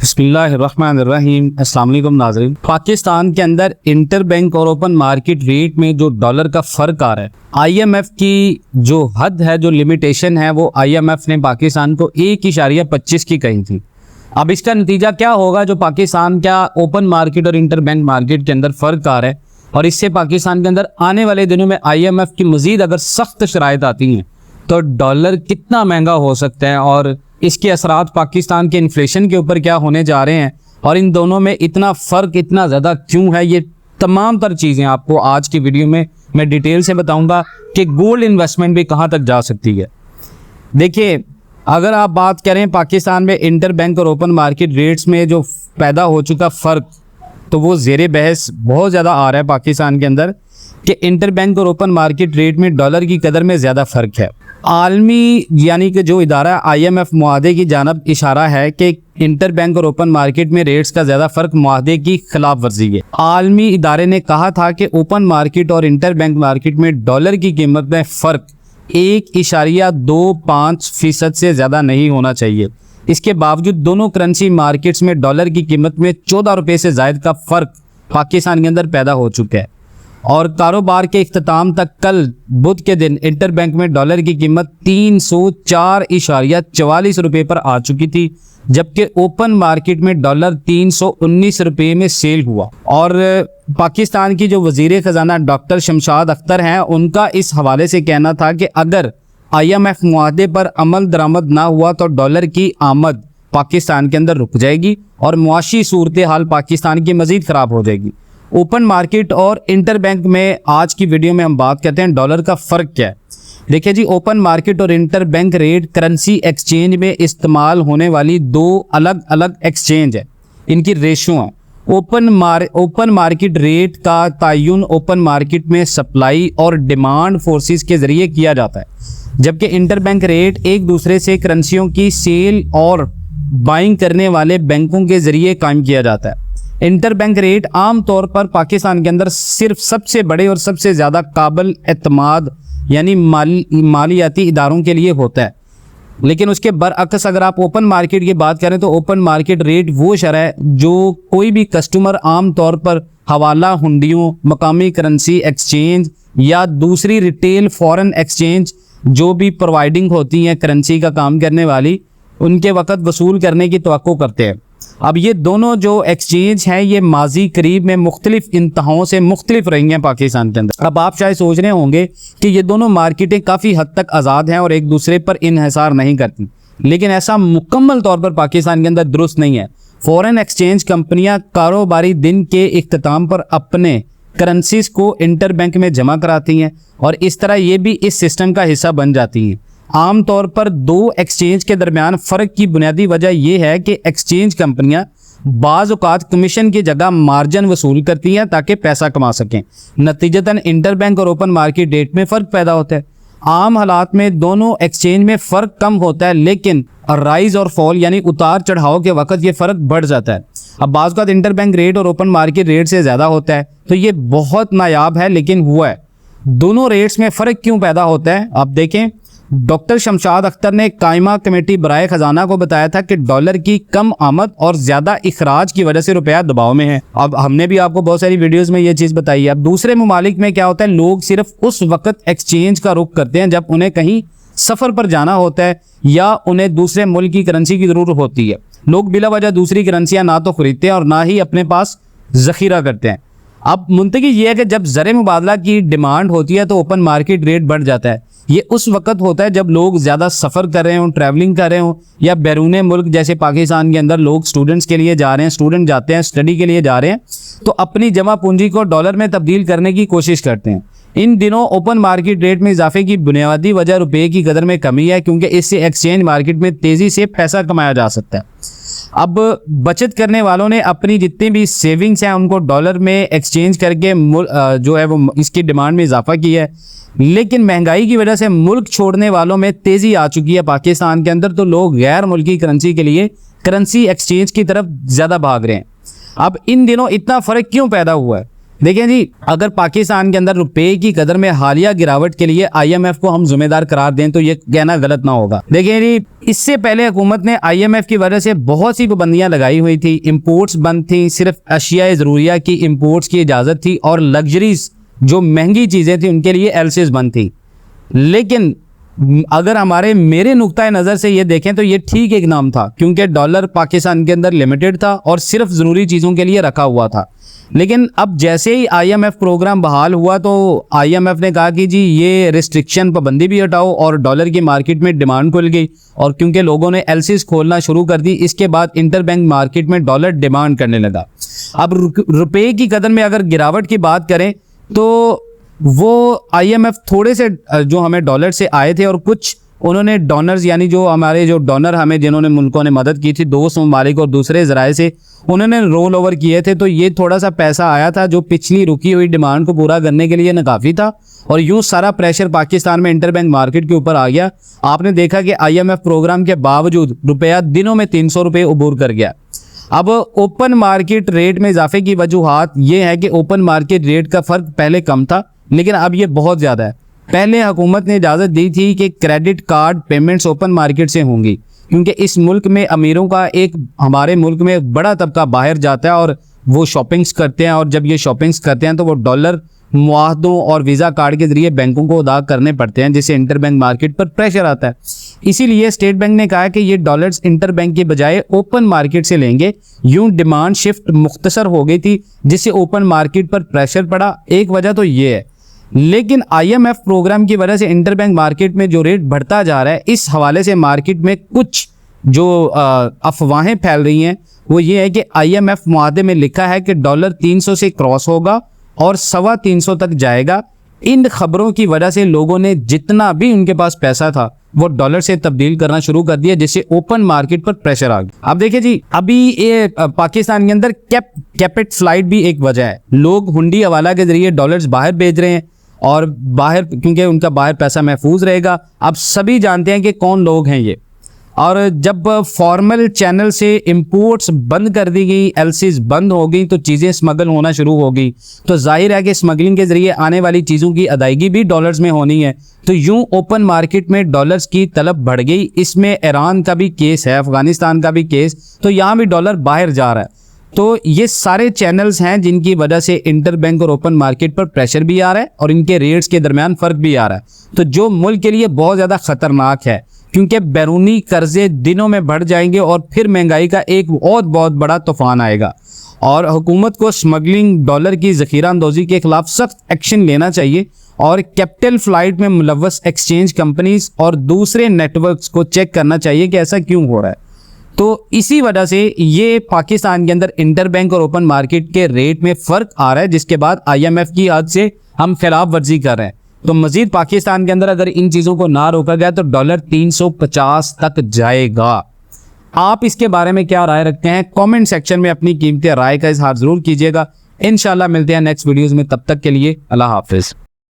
बिस्मिल्लाहिर्रहमानिर्रहीम। अस्सलाम वालेकुम नाज़रीन। पाकिस्तान के अंदर इंटर बैंक और ओपन मार्केट रेट में जो डॉलर का फ़र्क आ रहा है, IMF की जो हद है, जो लिमिटेशन है, वो IMF ने पाकिस्तान को 1.25 की कही थी। अब इसका नतीजा क्या होगा जो पाकिस्तान का ओपन मार्केट और इंटर बैंक मार्केट के अंदर फ़र्क आ रहा है, और इससे पाकिस्तान के अंदर आने वाले दिनों में IMF की मज़ीद अगर सख्त शराइत आती हैं तो डॉलर कितना महंगा हो सकता है और इसके असरात पाकिस्तान के इन्फ्लेशन के ऊपर क्या होने जा रहे हैं, और इन दोनों में इतना फ़र्क इतना ज़्यादा क्यों है, ये तमाम तर चीज़ें आपको आज की वीडियो में मैं डिटेल से बताऊंगा कि गोल्ड इन्वेस्टमेंट भी कहाँ तक जा सकती है। देखिए, अगर आप बात करें पाकिस्तान में इंटर बैंक और ओपन मार्केट रेट्स में जो पैदा हो चुका फ़र्क, तो वो ज़ेरे बहस बहुत ज़्यादा आ रहा है पाकिस्तान के अंदर कि इंटर बैंक और ओपन मार्केट रेट में डॉलर की कदर में ज़्यादा फ़र्क है। आलमी यानी कि जो इदारा IMF मुआहदे की जानब इशारा है कि इंटर बैंक और ओपन मार्केट में रेट्स का ज़्यादा फ़र्क मुआहदे की खिलाफ वर्जी है। आलमी इदारे ने कहा था कि ओपन मार्केट और इंटर बैंक मार्केट में डॉलर की कीमत में फ़र्क 1.25% से ज़्यादा नहीं होना चाहिए। इसके बावजूद दोनों करेंसी मार्केट्स में डॉलर की कीमत में 14 रुपये से ज़ायद का फ़र्क पाकिस्तान के अंदर पैदा हो चुका है, और कारोबार के इख्तिताम तक कल बुध के दिन इंटर बैंक में डॉलर की कीमत 304.44 रुपये पर आ चुकी थी, जबकि ओपन मार्केट में डॉलर 319 रुपये में सेल हुआ। और पाकिस्तान की जो वज़ीर ख़जाना डॉक्टर शमशाद अख्तर हैं, उनका इस हवाले से कहना था कि अगर IMF मुआहदे पर अमल दरामद ना हुआ तो डॉलर की आमद पाकिस्तान के अंदर रुक जाएगी और मुआशी सूरत हाल पाकिस्तान की मज़ीद ख़राब हो जाएगी। ओपन मार्केट और इंटर बैंक में आज की वीडियो में हम बात करते हैं डॉलर का फ़र्क क्या है। देखिए जी, ओपन मार्केट और inter bank rate currency exchange में इस्तेमाल होने वाली दो अलग अलग एक्सचेंज है, इनकी रेशो है। ओपन मार्केट रेट का तयन ओपन मार्केट में सप्लाई और डिमांड फोर्सेस के ज़रिए किया जाता है, जबकि इंटर बैंक रेट एक दूसरे से करेंसियों की सेल और बाइंग करने वाले बैंकों के ज़रिए कायम किया जाता है। इंटर बैंक रेट आम तौर पर पाकिस्तान के अंदर सिर्फ सबसे बड़े और सबसे ज़्यादा काबिल एतमाद यानी मालियाती इदारों के लिए होता है, लेकिन उसके बरअक्स अगर आप ओपन मार्केट की बात करें तो ओपन मार्केट रेट वो शरह है जो कोई भी कस्टमर आम तौर पर हवाला हुंडियों, मकामी करेंसी एक्सचेंज या दूसरी रिटेल फॉरेन एक्सचेंज जो भी प्रोवाइडिंग होती हैं करेंसी का काम करने वाली, उनके वक़्त वसूल करने की तवक्को करते हैं। अब ये दोनों जो एक्सचेंज हैं ये माजी करीब में मुख्तलिफ इंतहाओं से मुख्तलिफ रही हैं पाकिस्तान के अंदर। अब आप शायद सोच रहे होंगे कि ये दोनों मार्केटें काफ़ी हद तक आज़ाद हैं और एक दूसरे पर इन्हिसार नहीं करती, लेकिन ऐसा मुकम्मल तौर पर पाकिस्तान के अंदर दुरुस्त नहीं है। फॉरेन एक्सचेंज कंपनियां कारोबारी दिन के इख्तिताम पर अपने करेंसीज को इंटर बैंक में जमा कराती हैं और इस तरह ये भी इस सिस्टम का हिस्सा बन जाती हैं। आम तौर पर दो एक्सचेंज के दरमियान फ़र्क की बुनियादी वजह यह है कि एक्सचेंज कंपनियां बाज़ औक़ात कमीशन की जगह मार्जिन वसूल करती हैं ताकि पैसा कमा सकें। नतीजतन इंटर बैंक और ओपन मार्केट रेट में फ़र्क पैदा होता है। आम हालात में दोनों एक्सचेंज में फ़र्क कम होता है, लेकिन राइज और फॉल यानी उतार चढ़ाव के वक्त ये फ़र्क बढ़ जाता है। अब बाज़ औक़ात इंटर बैंक रेट और ओपन मार्केट रेट से ज़्यादा होता है, तो ये बहुत नायाब है, लेकिन हुआ है। दोनों रेट्स में फ़र्क क्यों पैदा होता है, आप देखें। डॉक्टर शमशाद अख्तर ने कायमा कमेटी बराए ख़जाना को बताया था कि डॉलर की कम आमद और ज़्यादा इखराज की वजह से रुपया दबाव में है। अब हमने भी आपको बहुत सारी वीडियोस में ये चीज़ बताई है। अब दूसरे ममालिक में क्या होता है, लोग सिर्फ उस वक्त एक्सचेंज का रुख करते हैं जब उन्हें कहीं सफ़र पर जाना होता है या उन्हें दूसरे मुल्क की करेंसी की ज़रूरत होती है। लोग बिला वजह दूसरी करेंसियाँ ना तो ख़रीदते हैं और ना ही अपने पास ज़ख़ीरा करते हैं। अब मुंतकी ये है कि जब ज़र मुबादला की डिमांड होती है तो ओपन मार्केट रेट बढ़ जाता है। ये उस वक्त होता है जब लोग ज़्यादा सफ़र कर रहे हों, ट्रैवलिंग कर रहे हों, या बैरून मुल्क जैसे पाकिस्तान के अंदर लोग स्टूडेंट्स के लिए जा रहे हैं, स्टूडेंट जाते हैं स्टडी के लिए जा रहे हैं, तो अपनी जमा पूंजी को डॉलर में तब्दील करने की कोशिश करते हैं। इन दिनों ओपन मार्केट रेट में इजाफे की बुनियादी वजह रुपये की कदर में कमी है, क्योंकि इससे एक्सचेंज मार्केट में तेज़ी से पैसा कमाया जा सकता है। अब बचत करने वालों ने अपनी जितनी भी सेविंग्स हैं उनको डॉलर में एक्सचेंज करके जो है वो इसकी डिमांड में इजाफा किया है, लेकिन महंगाई की वजह से मुल्क छोड़ने वालों में तेज़ी आ चुकी है पाकिस्तान के अंदर, तो लोग गैर मुल्की करेंसी के लिए करेंसी एक्सचेंज की तरफ ज़्यादा भाग रहे हैं। अब इन दिनों इतना फ़र्क क्यों पैदा हुआ है, देखिए जी, अगर पाकिस्तान के अंदर रुपए की कदर में हालिया गिरावट के लिए IMF को हम जिम्मेदार करार दें तो ये कहना गलत ना होगा। देखिए जी, इससे पहले हुकूमत ने IMF की वजह से बहुत सी पाबंदियां लगाई हुई थी, इंपोर्ट्स बंद थी, सिर्फ अशिया ज़रूरिया की इंपोर्ट्स की इजाज़त थी और लग्जरीज जो महंगी चीज़ें थी उनके लिए LCs बंद थी। लेकिन अगर मेरे नुक्ता नज़र से ये देखें तो ये ठीक एक नाम था, क्योंकि डॉलर पाकिस्तान के अंदर लिमिटेड था और सिर्फ ज़रूरी चीज़ों के लिए रखा हुआ था। लेकिन अब जैसे ही IMF प्रोग्राम बहाल हुआ तो IMF ने कहा कि जी ये रिस्ट्रिक्शन पाबंदी भी हटाओ और डॉलर की मार्केट में डिमांड खुल गई, और क्योंकि लोगों ने LCs खोलना शुरू कर दी, इसके बाद इंटरबैंक मार्केट में डॉलर डिमांड करने लगा। अब रुपए की कदर में अगर गिरावट की बात करें तो वो IMF थोड़े से जो हमें डॉलर से आए थे और कुछ उन्होंने डोनर्स यानी जो हमारे जो डोनर हमें जिन्होंने मुल्कों ने मदद की थी, दोस्त ममालिक और दूसरे ज़राए से उन्होंने रोल ओवर किए थे, तो ये थोड़ा सा पैसा आया था जो पिछली रुकी हुई डिमांड को पूरा करने के लिए काफ़ी था, और यूँ सारा प्रेशर पाकिस्तान में इंटरबैंक मार्केट के ऊपर आ गया। आपने देखा कि IMF प्रोग्राम के बावजूद रुपया दिनों में 300 रुपये उबूर कर गया। अब ओपन मार्केट रेट में इजाफे की वजूहात ये है कि ओपन मार्केट रेट का फ़र्क पहले कम था, लेकिन अब ये बहुत ज़्यादा है। पहले हुकूमत ने इजाज़त दी थी कि credit card payments open market से होंगी, क्योंकि इस मुल्क में अमीरों का हमारे मुल्क में एक बड़ा तबका बाहर जाता है और वो शॉपिंग्स करते हैं, और जब ये शॉपिंग्स करते हैं तो वो डॉलर मुआहदों और वीज़ा कार्ड के ज़रिए बैंकों को अदा करने पड़ते हैं, जिससे इंटरबैंक मार्केट पर प्रेशर आता है। इसीलिए स्टेट बैंक ने कहा कि ये डॉलर्स इंटरबैंक के बजाय ओपन मार्केट से लेंगे। यूं डिमांड शिफ्ट मुख्तसर हो गई थी, जिससे ओपन मार्केट पर प्रेशर पड़ा। एक वजह तो ये है, लेकिन IMF प्रोग्राम की वजह से इंटरबैंक मार्केट में जो रेट बढ़ता जा रहा है, इस हवाले से मार्केट में कुछ जो अफवाहें फैल रही हैं वो ये है कि IMF मुआहदे में लिखा है कि डॉलर 300 से क्रॉस होगा और 325 तक जाएगा। इन खबरों की वजह से लोगों ने जितना भी उनके पास पैसा था वो डॉलर से तब्दील करना शुरू कर दिया, जिससे ओपन मार्केट पर प्रेशर आ गया। अब देखिए जी, अभी ये पाकिस्तान के अंदर कैपेट फ्लाइट भी एक वजह है। लोग हुंडी हवाला के जरिए डॉलर्स बाहर भेज रहे हैं और बाहर, क्योंकि उनका बाहर पैसा महफूज रहेगा। अब सभी जानते हैं कि कौन लोग हैं ये, और जब फॉर्मल चैनल से इंपोर्ट्स बंद कर दी गई, LCs बंद हो गई, तो चीज़ें स्मगल होना शुरू हो गई, तो जाहिर है कि स्मगलिंग के ज़रिए आने वाली चीज़ों की अदायगी भी डॉलर्स में होनी है। तो यूं ओपन मार्केट में डॉलर्स की तलब बढ़ गई। इसमें ईरान का भी केस है, अफगानिस्तान का भी केस, तो यहाँ भी डॉलर बाहर जा रहा है। तो ये सारे चैनल्स हैं जिनकी वजह से इंटरबैंक और ओपन मार्केट पर प्रेशर भी आ रहा है और इनके रेट्स के दरमियान फ़र्क भी आ रहा है, तो जो मुल्क के लिए बहुत ज़्यादा ख़तरनाक है, क्योंकि बैरूनी कर्जे दिनों में बढ़ जाएंगे और फिर महंगाई का एक बहुत बड़ा तूफान आएगा। और हुकूमत को स्मगलिंग, डॉलर की ज़ख़ीरा अंदोज़ी के खिलाफ सख्त एक्शन लेना चाहिए और कैपिटल फ्लाइट में मुलव्वस एक्सचेंज कंपनीज और दूसरे नेटवर्क्स को चेक करना चाहिए कि ऐसा क्यों हो रहा है। तो इसी वजह से ये पाकिस्तान के अंदर इंटरबैंक और ओपन मार्केट के रेट में फ़र्क आ रहा है, जिसके बाद IMF की हद से हम खिलाफ वर्जी कर रहे हैं। तो मजीद पाकिस्तान के अंदर अगर इन चीज़ों को ना रोका गया तो डॉलर 350 तक जाएगा। आप इसके बारे में क्या राय रखते हैं? कमेंट सेक्शन में अपनी कीमती राय का इजहार ज़रूर कीजिएगा। इंशाल्लाह मिलते हैं नेक्स्ट वीडियोज़ में, तब तक के लिए अल्लाह हाफिज़।